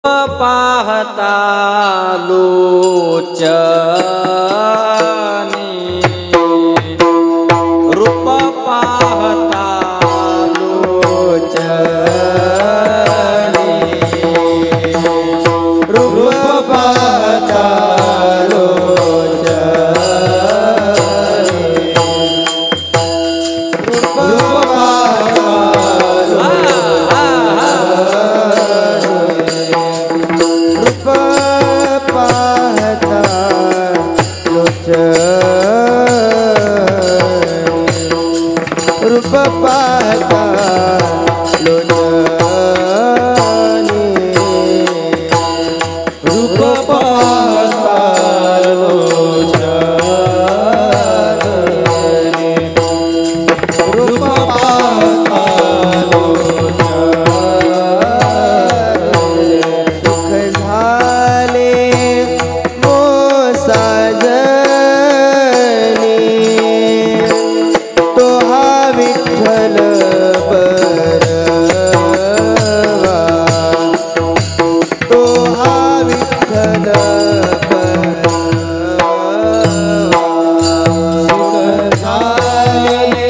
पाहता लोचनी रूप पाहता लोचनी रूप पाहता लोचनी रूप रूप पाहता लोचनी रूप पाहता लोचनी रूप पाहता लोचनी सुख झाले मोसाजनी तो हा विठ्ठल बरवा तो हा विठ्ठल बरवा सुख झाले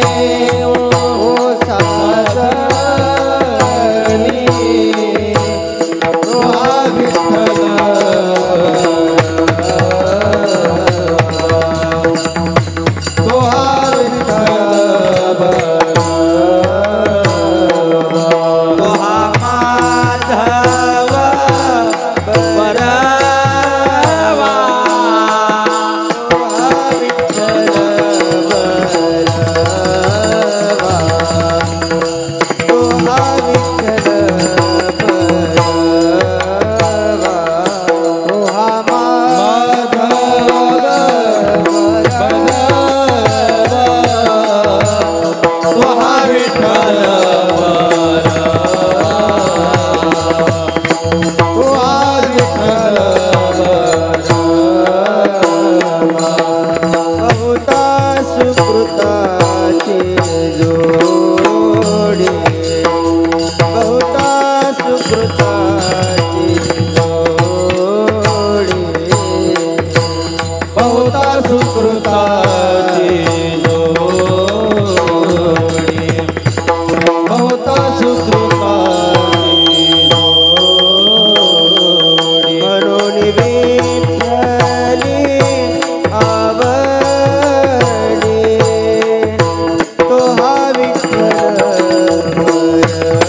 मोसाजनी तो हा विठ्ठल तो हा सुकृताची जोडी बहुता सुकृताची जोडी बहुता सुकृताची जोडी बहुता सुकृताची जोडी म्हणून विठ्ठली तो हा विठ्ठल बरवा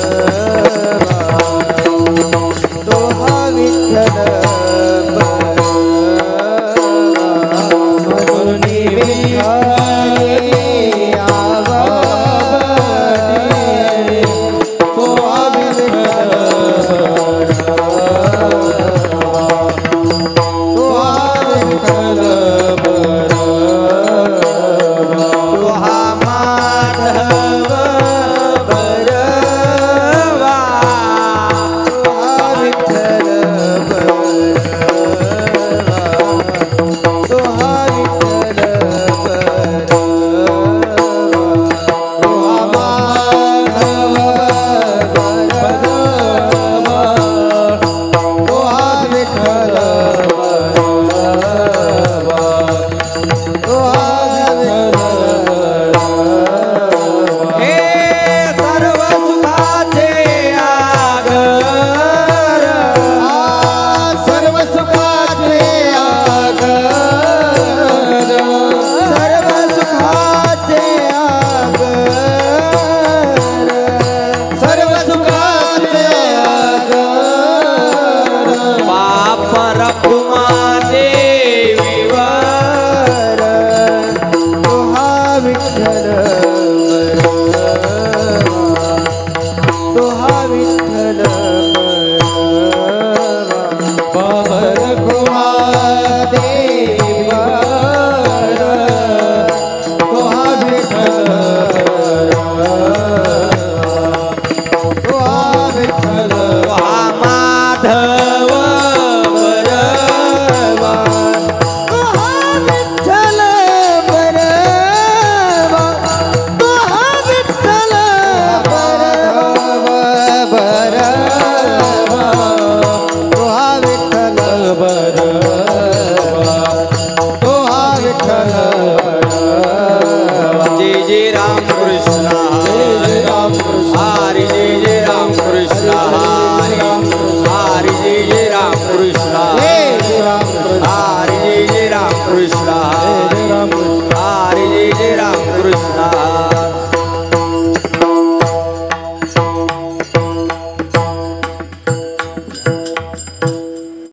तो हा विठ्ठल